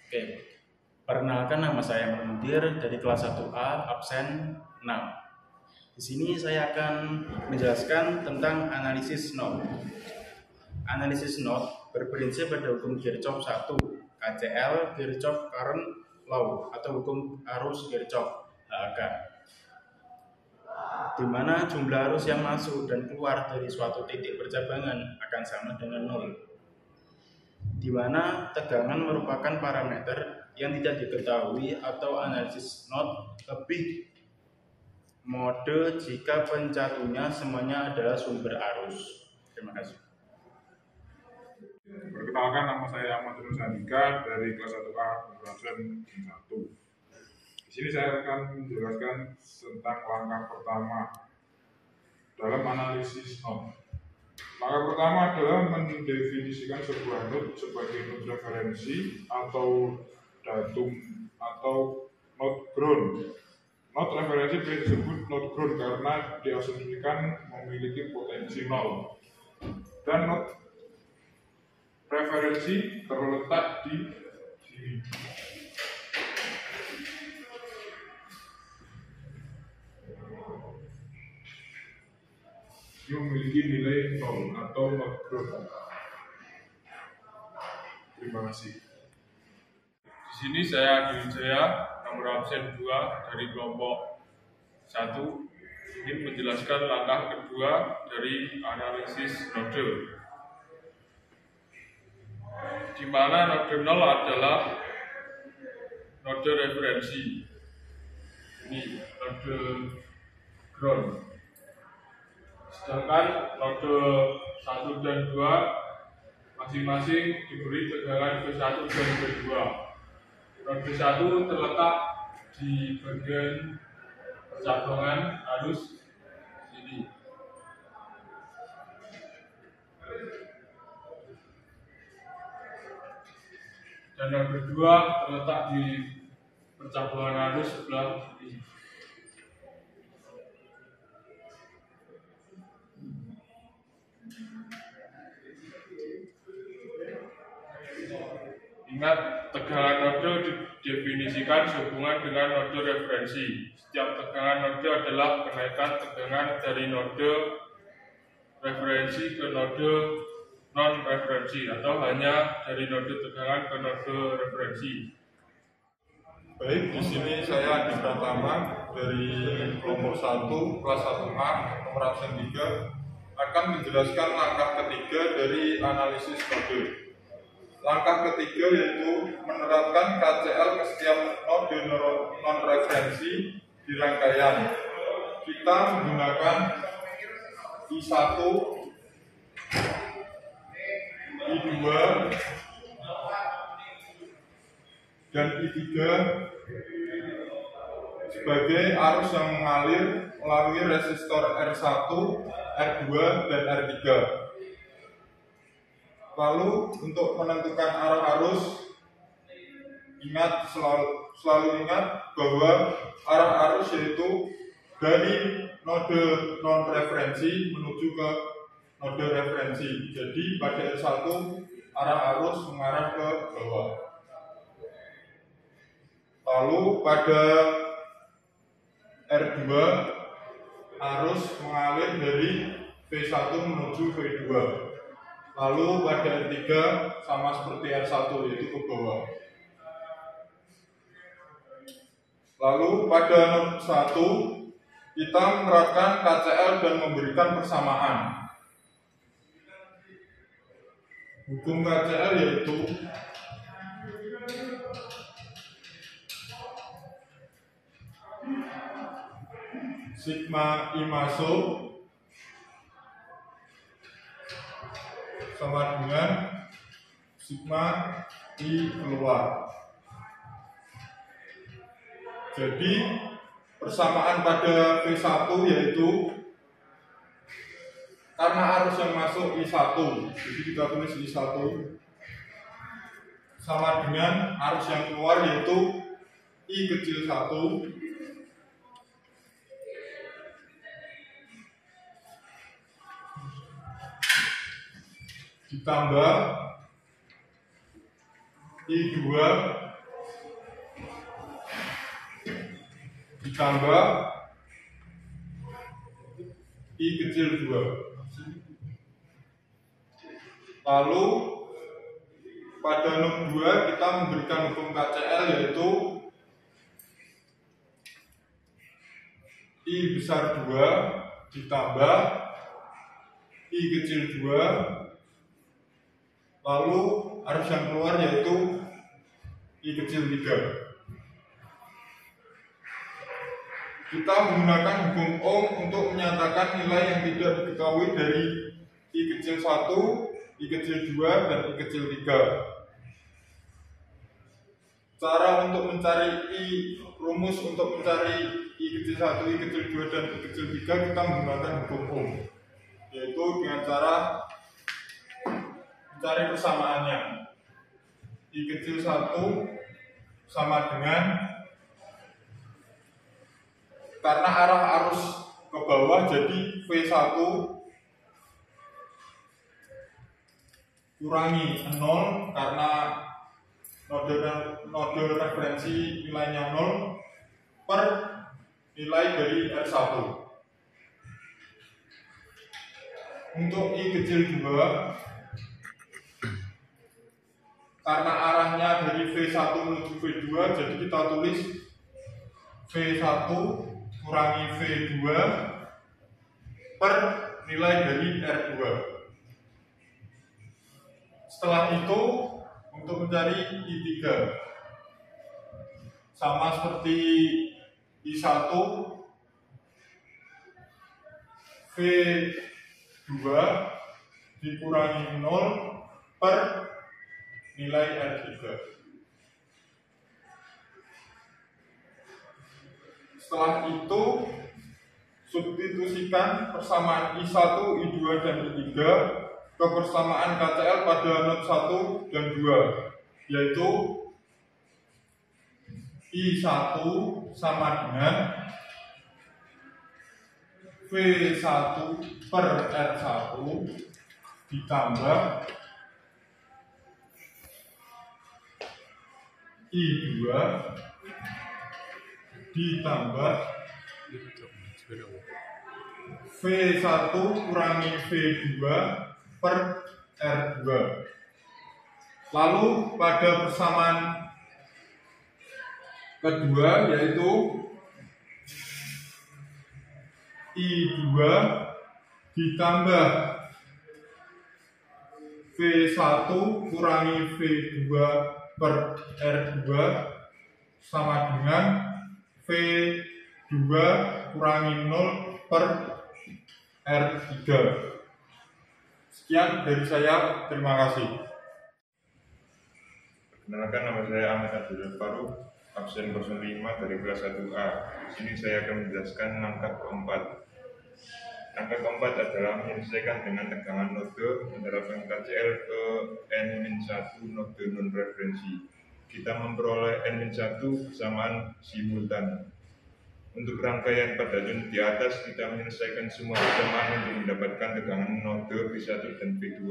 Oke, perkenalkan nama saya Mudir dari kelas 1A absen 6. Di sini saya akan menjelaskan tentang analisis node. Analisis node berprinsip pada hukum Kirchhoff 1, KCL, Kirchhoff Current Law atau hukum arus Kirchhoff, HK, di mana jumlah arus yang masuk dan keluar dari suatu titik percabangan akan sama dengan 0. Di mana tegangan merupakan parameter yang tidak diketahui atau analisis node lebih mode jika pencatunya semuanya adalah sumber arus. Terima kasih. Perkenalkan, nama saya Ahmad Yunus Andika dari kelas 1A absen 1. Di sini saya akan menjelaskan tentang langkah pertama dalam analisis node. Langkah pertama adalah mendefinisikan sebuah node sebagai node referensi atau datum atau node ground. Node referensi disebut node ground karena diasumsikan memiliki potensi nol, dan node referensi terletak di sini. Ini memiliki nilai 0 atau not ground. Terima kasih. Di sini saya Adi Wijaya, nomor absen 2 dari kelompok 1, ingin menjelaskan langkah kedua dari analisis node, di mana node 0 adalah node referensi. Ini node ground. Sedangkan node 1 dan 2 masing-masing diberi tegangan V1 dan V2. Node 1 terletak di bagian percabangan arus sini. Dan node 2 terletak di percabangan arus sebelah sini. Ingat, tegangan node didefinisikan sehubungan dengan node referensi. Setiap tegangan node adalah kenaikan tegangan dari node referensi ke node non-referensi atau hanya dari node tegangan ke node referensi. Baik, di sini saya Adi Pratama dari kelompok 1 kelas 1A nomor absen 3 akan menjelaskan langkah ketiga dari analisis node. Langkah ketiga yaitu menerapkan KCL ke setiap node non-referensi di rangkaian. Kita menggunakan I1, I2, dan I3 sebagai arus yang mengalir melalui resistor R1, R2, dan R3. Lalu untuk menentukan arah arus, selalu ingat bahwa arah arus yaitu dari node non-referensi menuju ke node referensi. Jadi pada R1 arah arus mengarah ke bawah. Lalu pada R2 arus mengalir dari V1 menuju V2. Lalu pada R3 sama seperti R1 yaitu ke bawah. Lalu pada node 1 kita menerapkan KCL dan memberikan persamaan. Hukum KCL yaitu sigma I masuk sama dengan sigma I keluar. Jadi persamaan pada V1 yaitu karena arus yang masuk I1, jadi kita tulis I1 sama dengan arus yang keluar yaitu I kecil 1 ditambah I2 ditambah I kecil 2. Lalu pada not 2 kita memberikan hukum KCL yaitu I besar 2 ditambah I kecil 2, lalu arus yang keluar yaitu I kecil 3. Kita menggunakan hukum Ohm untuk menyatakan nilai yang tidak diketahui dari I kecil 1, I kecil 2, dan I kecil 3. Cara untuk mencari rumus untuk mencari I kecil 1, I kecil 2, dan I kecil 3 kita menggunakan hukum Ohm, yaitu dengan cara mencari persamaannya. I kecil 1 sama dengan, karena arah arus ke bawah jadi V1 kurangi 0 karena node referensi nilainya 0 per nilai dari R1. Untuk I kecil 2, karena arahnya dari V1 menuju V2, jadi kita tulis V1 kurangi V2 per nilai dari R2. Setelah itu untuk mencari I3 sama seperti I1, V2 dikurangi 0 per nilai R3. Setelah itu substitusikan persamaan I1, I2, dan I3 ke persamaan KCL pada not 1 dan 2, yaitu I1 sama dengan V1 per R1 ditambah I2 ditambah V1 kurangi V2 per R2. Lalu pada persamaan kedua yaitu I2 ditambah V1 kurangi V2 per R2 sama dengan V2 kurangi 0 per R3. Sekian dari saya, terima kasih. Perkenalkan, nama saya Ahmad Abdul Faruq, absen 05 dari kelas 1A. Di sini saya akan menjelaskan langkah keempat. Langkah keempat adalah menyelesaikan dengan tegangan node menerapkan KCL ke N-1 node non-referensi. Kita memperoleh N-1 bersamaan simultan. Untuk rangkaian pada unit di atas, kita menyelesaikan semua persamaan untuk mendapatkan tegangan node V1 dan V2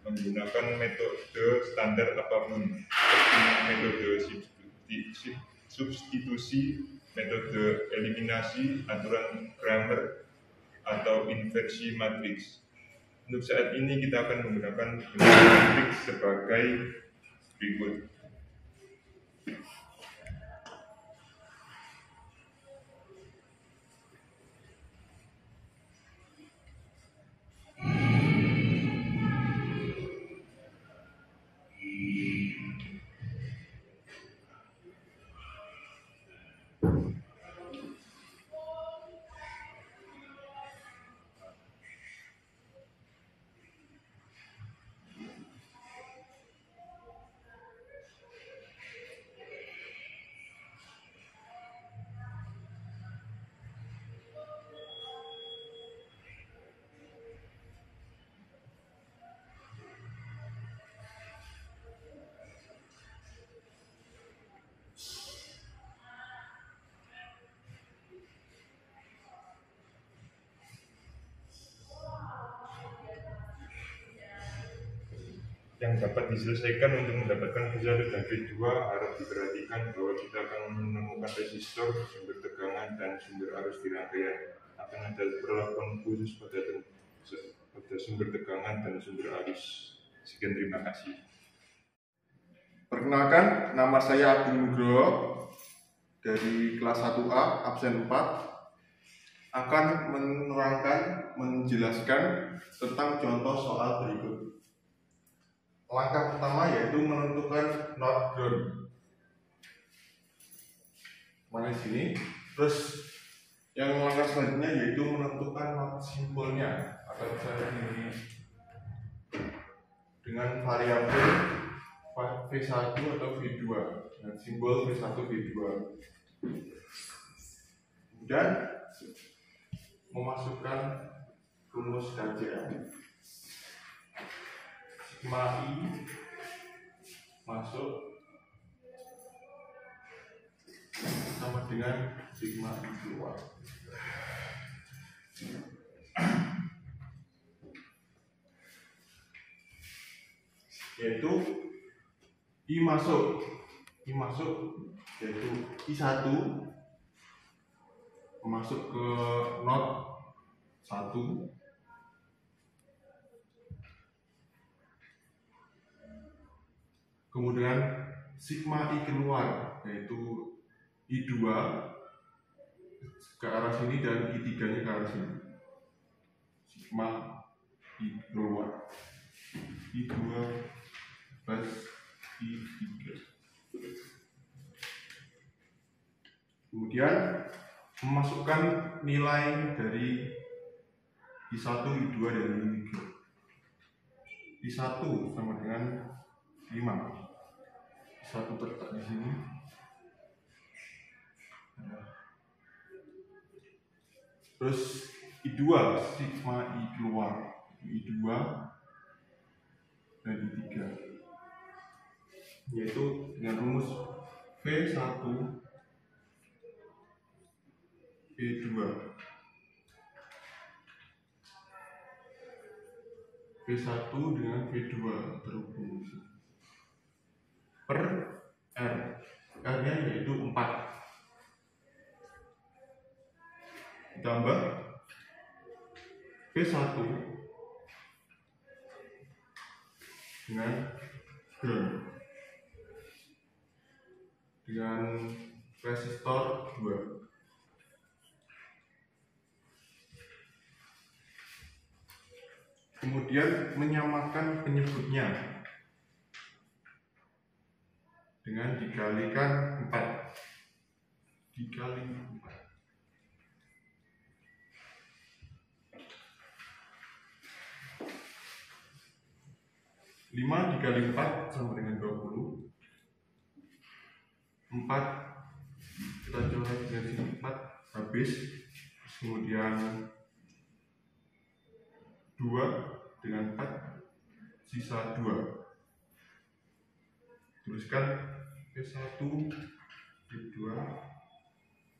menggunakan metode standar apapun, seperti metode substitusi, metode eliminasi, aturan Cramer, atau inversi matriks. Untuk saat ini kita akan menggunakan matriks sebagai berikut. Yang dapat diselesaikan untuk mendapatkan V1 dan V2 harus diperhatikan bahwa kita akan menemukan resistor sumber tegangan tegangan dan sumber arus di rangkaian. Akan ada perlakuan khusus pada sumber tegangan dan sumber arus. Sekian, terima kasih. Perkenalkan, nama saya Agung Nugroho dari kelas 1A, absen 4, akan menjelaskan tentang contoh soal berikut. Langkah pertama yaitu menentukan not ground. Mana di sini? Terus yang langkah selanjutnya yaitu menentukan not simpulnya atau misalnya ini dengan variabel V1 atau V2 dengan simbol V1 V2. Kemudian memasukkan rumus KCL. Sigma I masuk sama dengan sigma I keluar. Yaitu I masuk yaitu I1 masuk ke not 1, kemudian sigma I keluar yaitu I2 ke arah sini dan I3 nya ke arah sini. Sigma I keluar I2 plus I3. Kemudian memasukkan nilai dari I1, I2 dan I3. I1 sama dengan 5. I1 terletak di sini. Terus I2 sigma I keluar, I2 dan I3, yaitu dengan rumus V1 V2 V1 dengan V2 terhubung per R. R-nya yaitu 4 ditambah V1 dengan ground dengan resistor 2. Kemudian menyamakan penyebutnya dengan dikalikan 4 dikali 4. 5 dikali 4 sama dengan 20. 4 kita coret dari sini 4 habis. Kemudian 2 dengan 4 sisa 2. Tuliskan V1 V2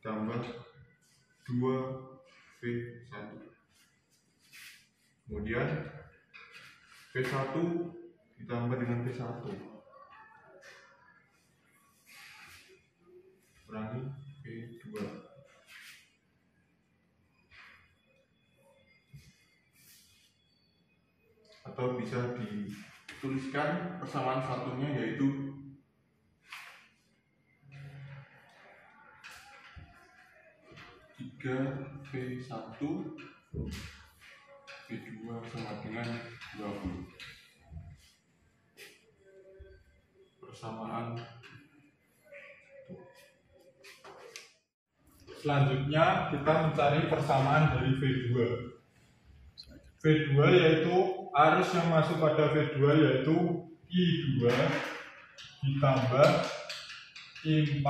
tambah 2 V1. Kemudian V1 ditambah dengan V1 kurangi V2. Atau bisa dituliskan persamaan satunya yaitu 3V1 V2 sama dengan 20. Persamaan. Selanjutnya kita mencari persamaan dari V2. V2 yaitu arus yang masuk pada V2 yaitu I2 ditambah I4,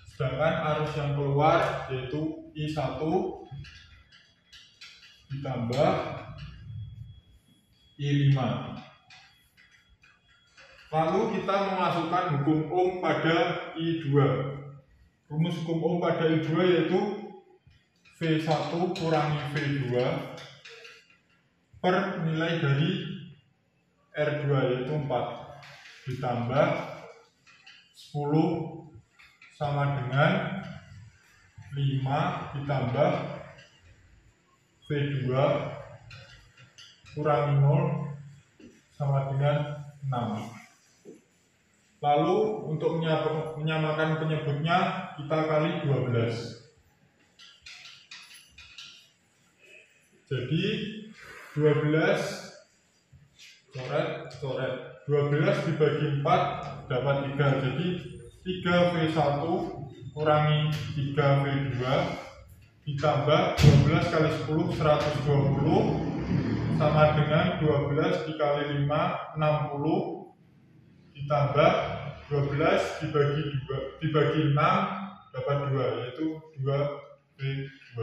sedangkan arus yang keluar yaitu I1 ditambah I5. Lalu kita memasukkan hukum Ohm pada I2. Rumus hukum Ohm pada I2 yaitu V1 kurangi V2 per nilai dari R2 yaitu 4 ditambah 10 sama dengan 5 ditambah V2 kurangi 0 sama dengan 6. Lalu untuk menyamakan penyebutnya kita kali 12. Jadi 12 coret 12 dibagi 4 dapat 3. Jadi 3V1 kurangi 3V2 ditambah 12 kali 10 120 sama dengan 12 dikali 5 60 ditambah 12 dibagi 6 dapat 2, yaitu 2V2.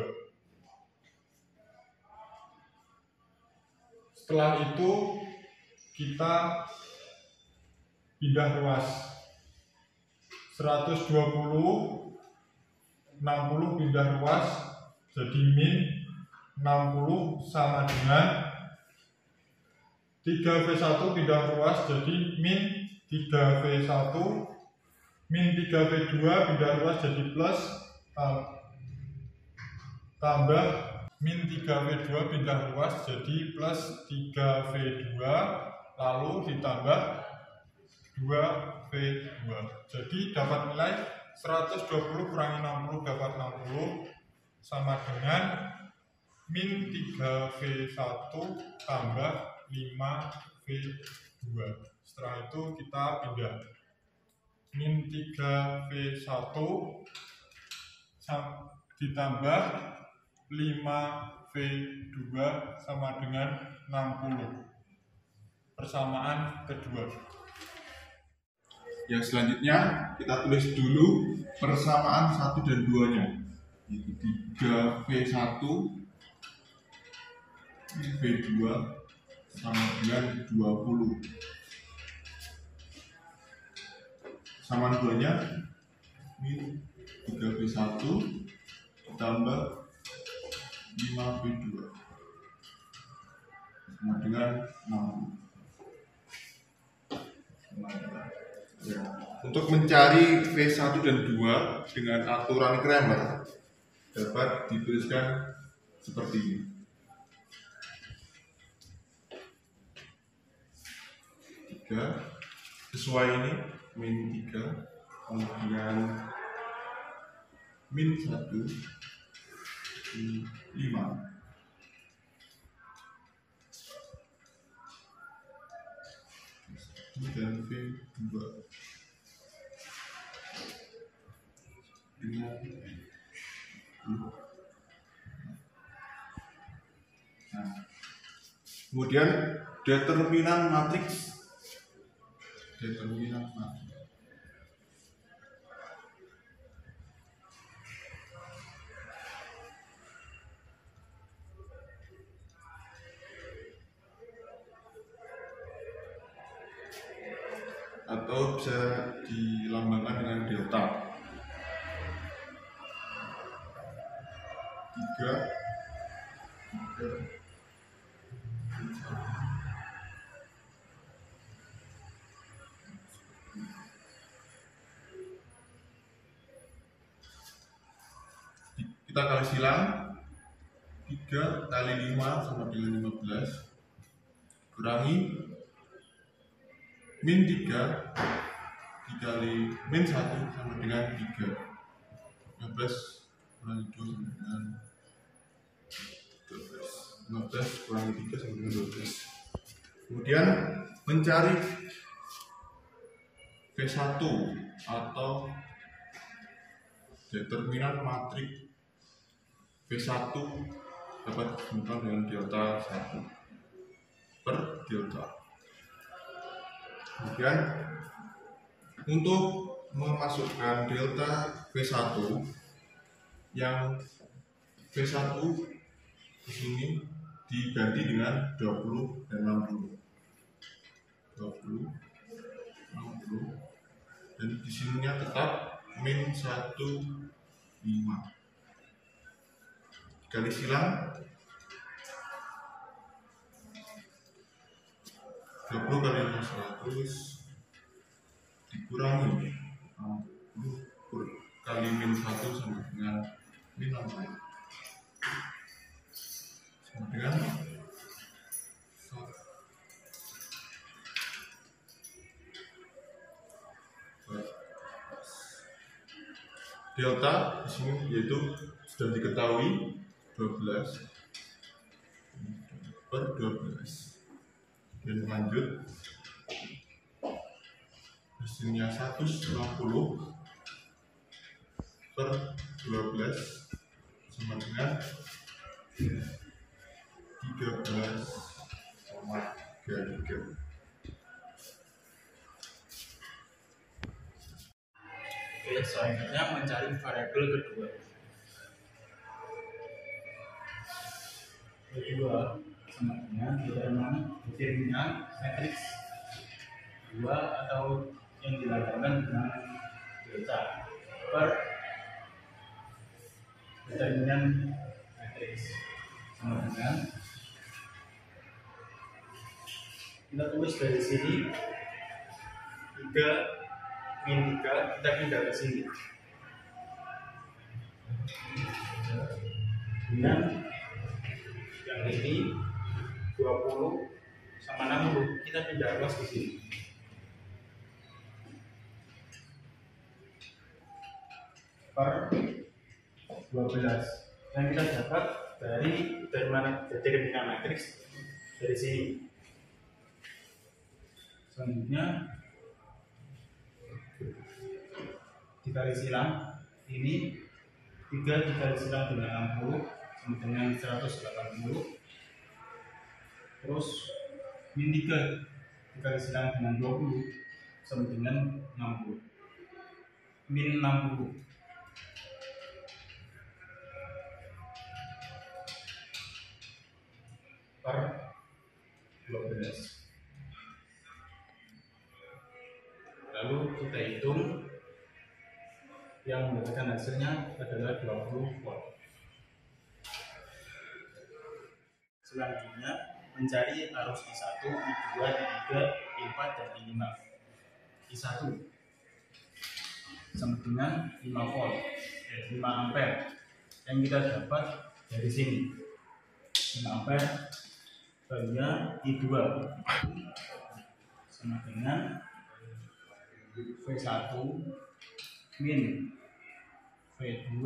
Setelah itu kita pindah ruas 120 60 pindah ruas jadi min 60 sama dengan 3V1 pindah ruas jadi min 3V1 min 3V2 pindah ruas jadi plus tambah min 3V2 pindah ruas jadi plus 3V2 lalu ditambah 2V2. Jadi dapat nilai 120 kurangi 60 dapat 60 sama dengan min 3V1 tambah 5V2. Setelah itu kita pindah min 3V1 ditambah 5V2 sama dengan 60. Persamaan kedua. Yang selanjutnya kita tulis dulu persamaan 1 dan 2-nya, yaitu 3V1 V2 sama dengan 20. Persamaan 2-nya min 3V1 ditambah 5V2 sama dengan 60. Ya. Untuk mencari V1 dan 2 dengan aturan Cramer dapat dituliskan seperti ini. Sesuai ini min 3 kemudian min 1 5 dan V2 dengan kemudian determinan matriks atau bisa dilambangkan dengan delta. 3 kita kali silang 3 kali 5 sama dengan 15 kurangi min 3 dikali min 1 sama dengan 3. 15 kurangi 2 sama dengan 12. 15 kurangi 3 sama dengan 12. Kemudian mencari V1 atau determinan matrik V1 dapat ditemukan dengan delta 1 per delta. Kemudian untuk memasukkan delta V1 yang V1 di sini diganti dengan 20 dan 60. 20 60 dan di sininya tetap min 1 5. Kali silang 20 kali 100 dikurangi 60 kali min 1 sama dengan min 6 sama dengan delta di sini yaitu sudah diketahui 12 per 12 dan lanjut hasilnya 150 per 12 sama dengan 13,33. Oke, selanjutnya mencari variabel kedua. Kedua sama dengan determinan matriks 2 atau yang dilambangkan dengan delta per determinan matriks sama dengan, kita tulis dari sini 3 min 3, kita pindah ke sini dengan yang ini 20 sama 60, kita pindah ruas di sini. Per 12 yang kita dapat dari mana determinan matriks dari sini. Selanjutnya dikali silang ini 3 dikali silang dengan 60 sama dengan 180, terus min 3 dikali silang dengan 20 sama dengan 60, min 60 per 12. Lalu kita hitung, yang mendapatkan hasilnya adalah 20 volt. Selanjutnya mencari arus I1, I2, I3, I4, dan I5. I1 sama dengan 5 volt, 5 ampere yang kita dapat dari sini. 5 ampere bagian I2 sama dengan V1 min V2.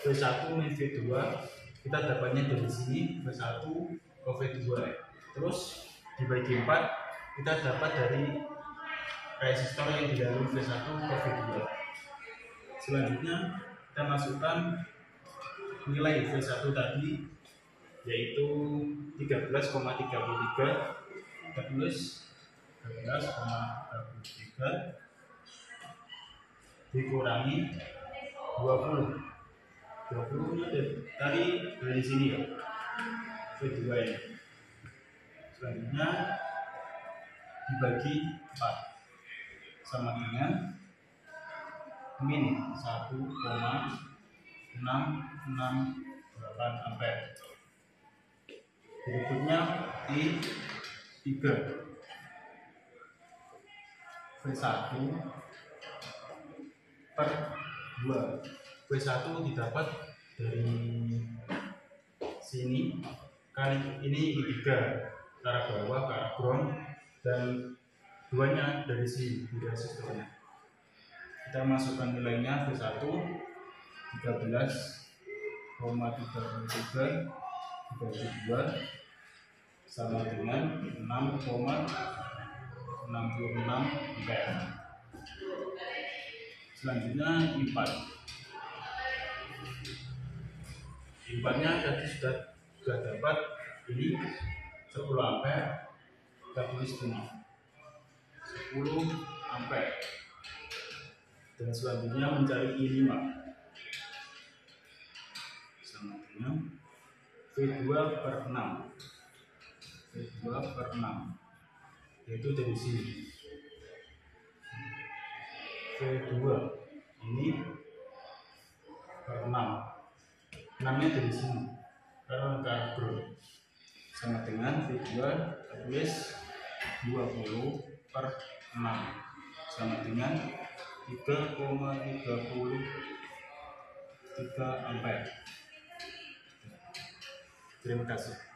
V1 min V2 kita dapatnya dari sini, V1 ke V2, terus dibagi 4 kita dapat dari resistor yang dilalui V1 ke V2. Selanjutnya kita masukkan nilai V1 tadi, yaitu 13,33, kita tulis 13,33 dikurangi 20 nya tadi dari sini ya, V2 ini. Selanjutnya dibagi 4 sama dengan min 1,668 ampere. Berikutnya I3, V1 per 2. V1 didapat dari sini, kali ini I3 ke arah bawah ke arah ground, dan 2-nya dari sini di resistornya. Kita masukkan nilainya, V1 13,33 dibagi 2 sama dengan 6,66 ampere. Selanjutnya I4. I4-nya tadi sudah dapat, ini 10 ampere, kita tulis sini 10 ampere. Dan selanjutnya mencari I5 sama dengan V2 per 6, V2 per 6, yaitu dari sini. V2 ini per 6, 6-nya dari sini karena ke ground, sama dengan V2 tulis 20 per 6 sama dengan 3,33 3 ampere. Terima kasih.